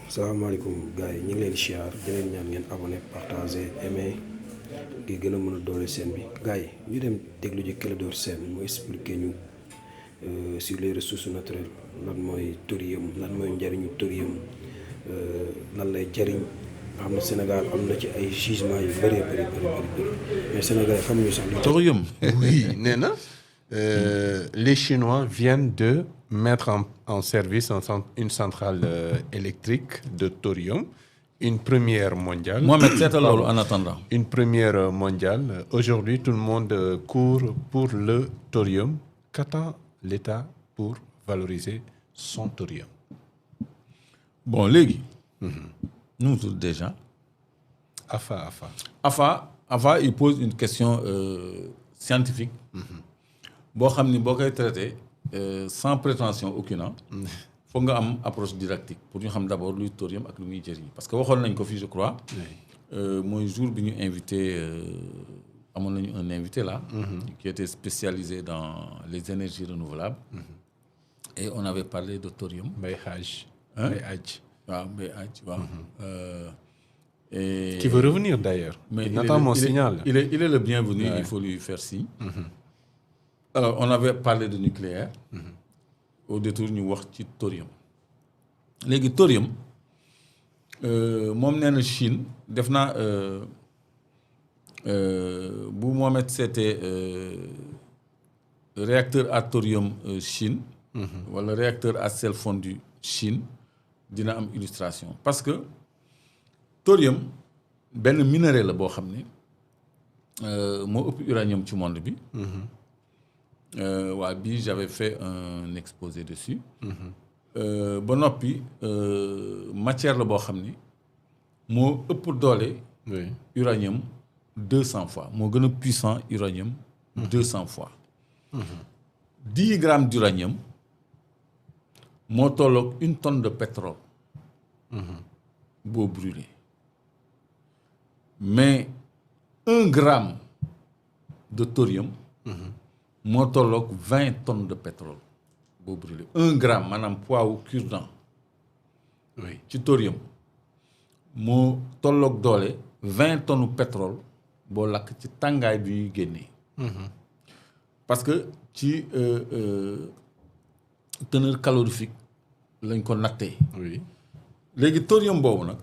salaamaaleykum gars yi ñu ngi leen di siyaar di leen ñaan ngeen abonné partagé aimé ngir gën a mën a doole seen bi gars yi ñu dem déglu ji Clédor Sène mu expliqué ñu sur les ressources naturelles lan mooy thorium lan mooy njëriñu thorium lan lay jëriñ nga xam ne Sénégal am na ci ay gisement yu bëree bëri mais Sénégal xamuñu sax lu thorium. Oui, Nena. Les Chinois viennent de mettre en service une centrale électrique de thorium, une première mondiale. Mohamed, c'est alors en attendant. Une première mondiale. Aujourd'hui, tout le monde court pour le thorium. Qu'attend l'État pour valoriser son thorium? Bon, Légui, nous tous déjà. Afa, il pose une question scientifique. Boo xam ni boo koy traité sans prétention aucune faut nga am approche didactique pour ñu xam d'abord luy thorium ak lu muy jëriñ parce que waxoon nañ ko fii je crois mooy jour bi ñu invité amoon nañu un invité là qui était spécialisé dans les énergies renouvelables et on avait parlé de thorium Mbaye Hadj waaw qui veut revenir d'ailleurs mais il attend mon signal il est le bienvenu il faut lui faire signe. Alors, on avait parlé de nucléaire. Au détour, nous avons parlé de thorium. Le thorium, moi, Chine, Mohamed, c'était réacteur à thorium Chine, ou le réacteur à sel fondu Chine, dina am illustration. Parce que thorium, c'est un minéral qui est uranium dans le monde. J'avais fait un exposé dessus. Matière la boo xam ni moo ëpp doole uranium 200 fois moo gën a puissant uranium 200 fois. 10 grammes d'uranium moo tolloog 1 tonne de pétrole boo brûlé. Mais 1 gramme de thorium moo tolloog 20 tonnes de pétrole boo brûlé 1 gramme maanaam poids wu cure-dent ci thorium moo tolloog doole 20 tonnes de pétrole boo lakk ci tàngaay bi ñuy génnee. Parce que ci teneur calorifique lañ ko nattee. Léegi thorium boobu nag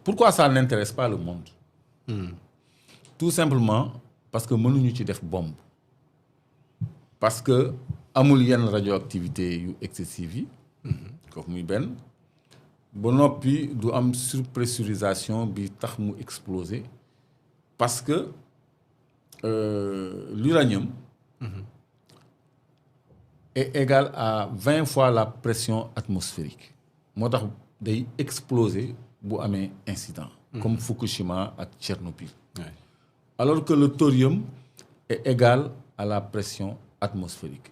pourquoi ça n'intéresse pas le monde? Tout simplement parce que mënuñu ci def bombe. Parce que amul yenn radioactivité yu excessive yi kooku muy benn ba noppi du am surpressurisation bi tax mu exploser parce que l'uranium est égal à 20 fois la pression atmosphérique moo tax day exploser bu amee incident comme Fukushima ak Tchernobyl. Alors que le thorium est égal à la pression atmosphérique.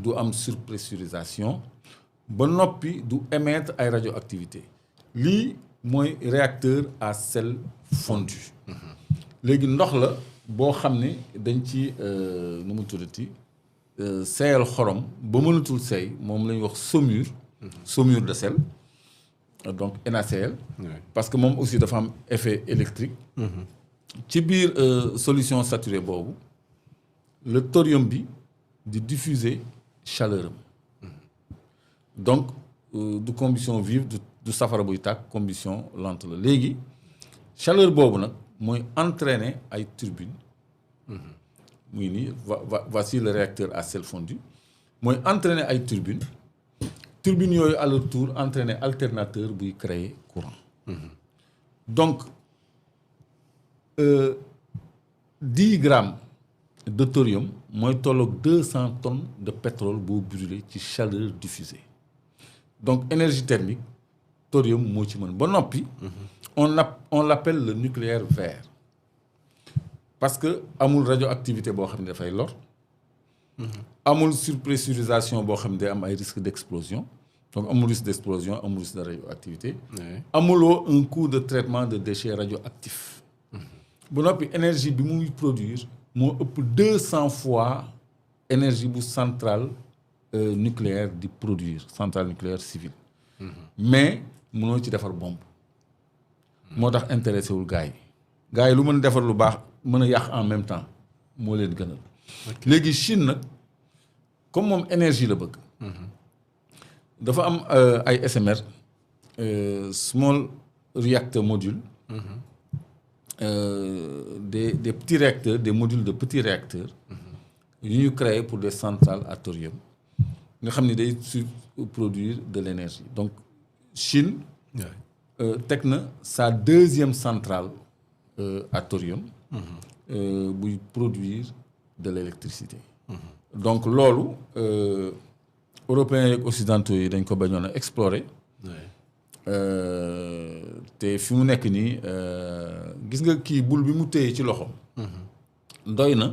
Du am surpressurisation ba noppi du émettre ay radioactivité lii mooy réacteur à sel fondu. Léegi ndox la boo xam ne dañ ci nu mu tuddati seeyal xorom ba mënatul seey moom la ñuy wax saumure de sel donc NaCl. Parce que moom aussi dafa am effet électrique. ci biir solution saturée boobu le thorium bi de diffuser chaleur. Donc, de combustion vive, de safara buy tàkk combustion lente la léegi chaleur boobu nag mooy entraîner ay turbines. muy nii voici le réacteur à sel fondu mooy entraîner ay turbines yooyu à leur tour entraîner alternateur buy créer courant. Donc 10 grammes de thorium mooy tolloog 200 tonnes de pétrole boo brûlé ci chaleur diffusée. Donc énergie thermique thorium moo ci mën ba noppi on l'appelle le nucléaire vert parce que amul radioactivité boo xam ne dafay lor. Amul surpressurisation boo xam ne day am ay risque d'explosion. Donc amul risque d'explosion amul risque de radioactivité. Amuloo un coût de traitement de déchets radioactifs. ba noppi énergie bi muy produire moo ëpp 200 fois énergie bu centrale nucléaire di produire centrale nucléaire civile. Mais mënoo ci defar bombe moo tax intéressé wul gars yi lu mën a defar lu baax mën a yàq en même temps moo leen gënal. léegi Chine nag comme moom énergie la bëgg. dafa am ay SMR small reactor module. Des petits réacteurs des modules de petits réacteurs. yu ñu créé pour des centrales à thorium nga xam ne day produire de l'énergie donc Chine. teg na sa deuxième centrale à thorium. buy produire de l'électricité. donc loolu européens et occidentaux yi dañ ko bañoon a explorer. te fi mu nekk nii gis nga kii bul bi mu téye ci loxo. doy na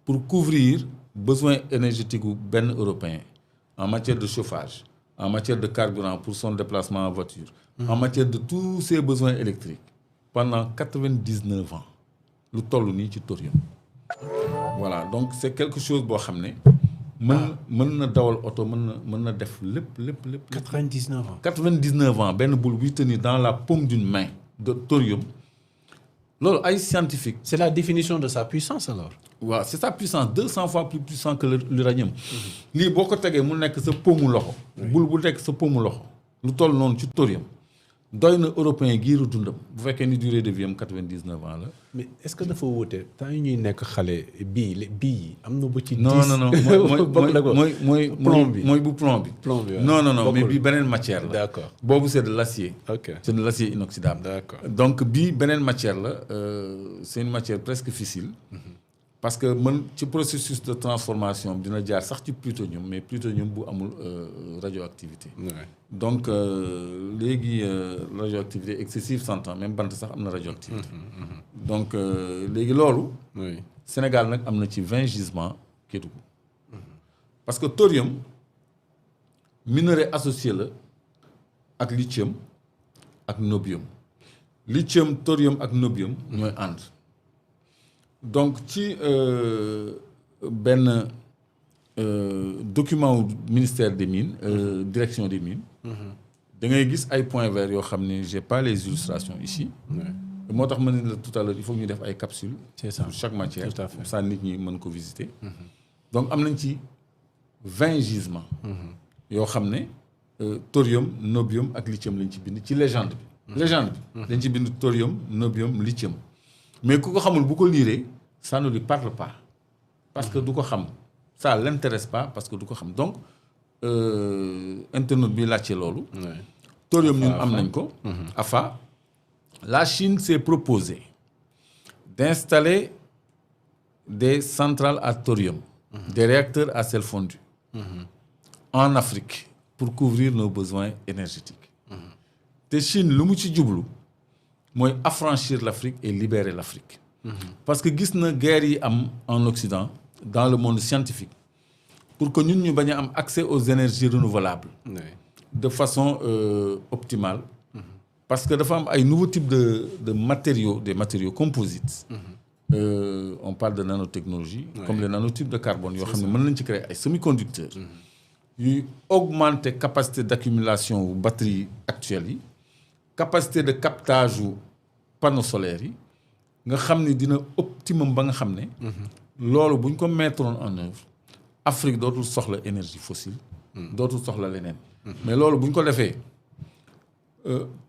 pour couvrir besoin énergétique gu benn européen en matière de chauffage en matière de carburant pour son déplacement en voiture. en matière de tous ses besoins électriques pendant 99 ans lu toll nii ci thorium. voilà donc c'est quelque chose boo xam ne mën na dawal oto mën na def lépp. 99 ans. 99 ans benn boule buy tenir dans la paume d'une main de thorium loolu ay scientifique. C'est la définition de sa puissance alors. waaw c'est sa puissance 200 fois plus puissant que l'uranium. lii boo ko tegee mu nekk sa paumu loxo. boule bu nekk sa paumu loxo. lu toll noonu ci thorium. doy na européen giiru dundam bu fekkee ni durée de vie am 99 ans la. mais est-ce que dafa wóote temps yi ñuy nekk xale bii yi am na bu ci. non mooy bu plomb bi. non mais bii beneen matière la. d'accord boobu c'est de l'acier. ok c'est de l'acier inoxydable. d'accord donc bii beneen matière la c'est une matière presque fissile. parce que ci processus de transformation dina jaar sax ci plutonium mais plutonium bu amul radioactivité. donc léegi radioactivité excessive s'entend même bant sax am na radioactivité. donc léegi loolu. Sénégal nag am na ci 20 gisements Kédougou. parce que thorium minerai associé la ak lithium ak nobium. lithium thorium ak nobium ñooy ànd. donc ci benn document wu ministère des mines direction des mines. da ngay gis ay points verts yoo xam ne j'ai pas les illustrations ici. moo tax ma ne la tout à l'heure il faut que ñu def ay capsules. c'est ça pour chaque matière. tout à fait ça nit ñi mën ko visiter. donc am nañ ci 20 gisements. yoo xam ne thorium nobium ak lithium lañ ci bind ci légende bi. légende bi dañ ci bind thorium nobium lithium. mais ku ko xamul bu ko liiree ça ne lui parle pas parce que du ko xam ça l'intéresse pas parce que du ko xam donc internaute bi laajte loolu. thorium ñun am nañ ko. AFA la Chine s'est proposée d'installer des centrales à thorium. des réacteurs à sel fondu. en Afrique pour couvrir nos besoins énergétiques. te Chine lu mu ci jublu. mooy affranchir l'Afrique et libérer l'Afrique. parce que gis na guerre yi am en Occident dans le monde scientifique pour que ñun ñu bañ a am accès aux énergies renouvelables. de façon optimale. parce que dafa am ay nouveaux types de matériaux des matériaux composites. on parle de nanotechnologie. comme les nanotubes de carbone yoo xam ne mën nañ ci créer ay semi-conducteurs. yuy augmenter capacité d'accumulation wu batteries actuelles yi. capacité de captage wu panneaux solaires yi nga xam ne dina optimum ba nga xam ne. loolu bu ñu ko mettre en œuvre Afrique dootul soxla énergie fossile. dootul soxla leneen. mais loolu bu ñu ko defee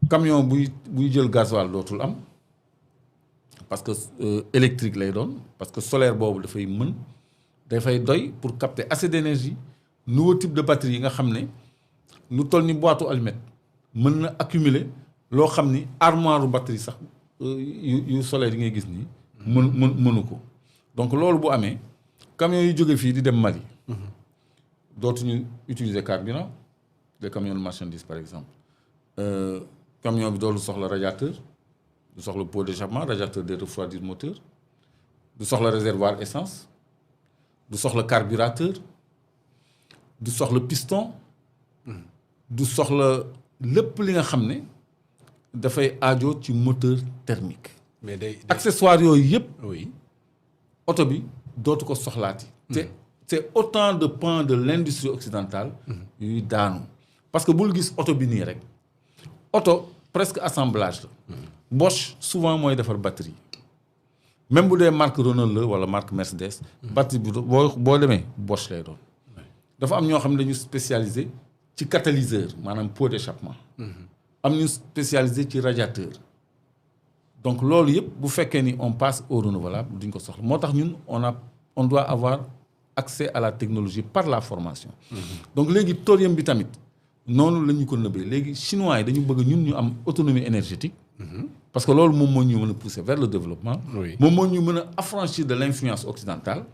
camion buy jël gasoil dootul am parce que électrique lay doon parce que solaire boobu dafay doy pour capter assez d'énergie nouveau type de batterie yi nga xam ne lu toll ni boîte allumette mën na accumuler. loo xam ni armoire batterie sax yu solaire yi ngay gis nii. mënu ko donc loolu bu amee camions yu jóge fii di dem Mali. dootuñu utiliser carburant des camions de marchandises par exemple. camion bi dootul soxla radiateur du soxla pot d'échappement radiateur de refroidir moteur du soxla réservoir essence du soxla carburateur du soxla piston. du soxla lépp li nga xam ne. dafay aajo ci moteur thermique. mais day accessoires yooyu yëpp. oui oto bi dootu ko soxlaati. c'est autant de pans de l'industrie occidentale. yuy daanu parce que bul gis oto bi nii rek auto presque assemblage la. Bosch souvent mooy defar batterie même bu dee marque Renault la wala marque Mercedes. batterie bi boo demee Bosch lay doon. dafa am ñoo xam ne dañu spécialisé ci catalyseur maanaam pot d'échappement. am ñu spécialisé ci radiateur. donc loolu yëpp bu fekkee ni on passe au renouvelable duñ ko soxla moo tax ñun on doit avoir accès à la technologie par la formation. donc léegi thorium bi tamit noonu la ñu ko nëbbee léegi chinois yi dañu bëgg ñun ñu am autonomie énergétique. parce que loolu moom moo ñu mën a pousser vers le développement. moom moo ñu mën a affranchir de l'influence occidentale.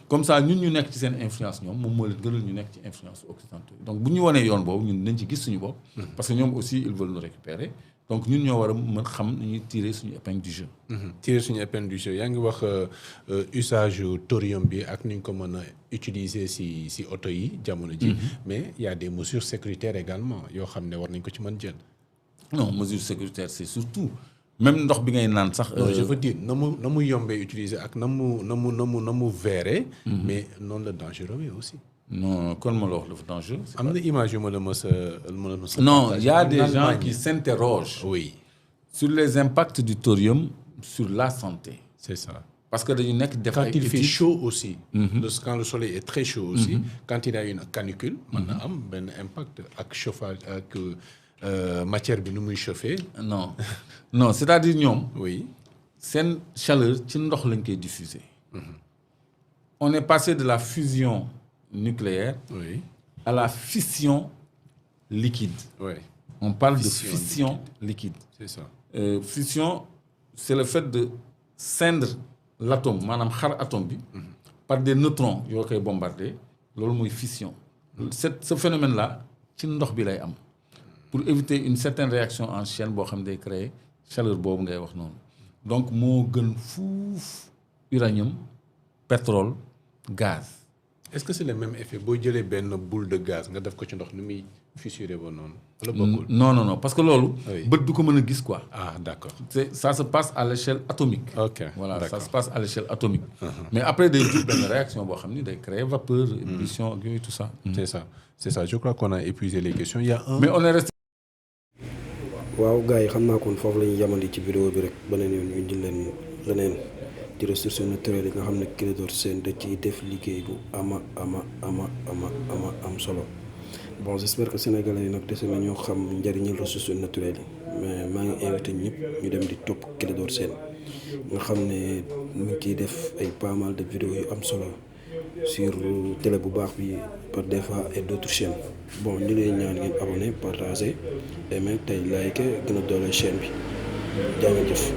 comme ça ñun ñu nekk ci seen influence ñoom moom moo leen gënal ñu nekk ci influence occidentale donc bu ñu wanee yoon boobu ñun dañ ci gis suñu bopp. parce que ñoom aussi ils veulent nous récupérer donc ñun ñoo war a mën xam nu ñuy tirer suñu épingle du jeu. tirer suñu épingle du jeu yaa ngi wax usage thorium bi ak ni ñu ko mën a utiliser si oto yi jamono ji. mais il y a des mesures sécuritaires également yoo xam ne war nañ ko ci mën jël. non mesure sécuritaire c'est surtout même ndox bi ngay naan sax. je veux dire na mu yombee utiliser ak na mu verree. mais noonu la dangereux aussi. non kon ma la wax dafa dangereux. am na image yu ma la mës a non il y a des gens qui s'interrogent. oui. sur les impacts du thorium sur la santé. c'est ça. parce que dañu nekk def quand il fait chaud aussi. quand le soleil est très chaud aussi. quand il y a une canicule. mën na am benn impact ak chauffage ak. matière bi nu muy chauffer. non c'est-à-dire ñoom. oui. seen chaleur ci ndox lañ koy diffuser. on est passé de la fusion nucléaire. oui. à la fission liquide. oui. on parle de fission liquide. c'est ça. Fission c'est le fait de scindre l'atome maanaam xar atome bi. par des neutrons yoo koy bombarder loolu mooy fission. ce phénomène là ci ndox bi lay am. pour éviter une certaine réaction en chaîne boo xam ne day créer chaleur boobu ngay wax noonu donc moo gën fuuf uranium pétrole gaz. est-ce que c'est le même effet boo jëlee benn boule de gaz nga def ko ci ndox ni muy fissuré ba noonu. wala bokkul non parce que loolu. bët du ko mën a gis quoi. ah d'accord. ça se passe à l'échelle atomique. ok voilà d'accord. ça se passe à l'échelle atomique. mais après day jur benn réaction boo xam ni day créer vapeur ébullition ak yooyu tout ça. c'est ça je crois qu'on a épuisé les questions il y a un. mais on est resté. waaw gars yi xam naa kon foofu la ñuy yamandi ci vidéo bi rek beneen yoon ñu indil leen leneen ci ressources naturelles yi nga xam ne Clédor Sène da ciy def liggéey bu ama am solo bon j'espère que sénégalais yi nag dese na ñoo xam njëriñal ressources naturelles yi mais maa ngi invité ñëpp ñu dem di topp Clédor Sène nga xam ne mu ngi ciy def ay pas mal de vidéos yu am solo sur télé bu baax bi par des fois et d'autres chaînes bon ñu leen ñaan ngeen abonné partager aimer tey like gën a doole chaîne bi jaa ngeen jëf.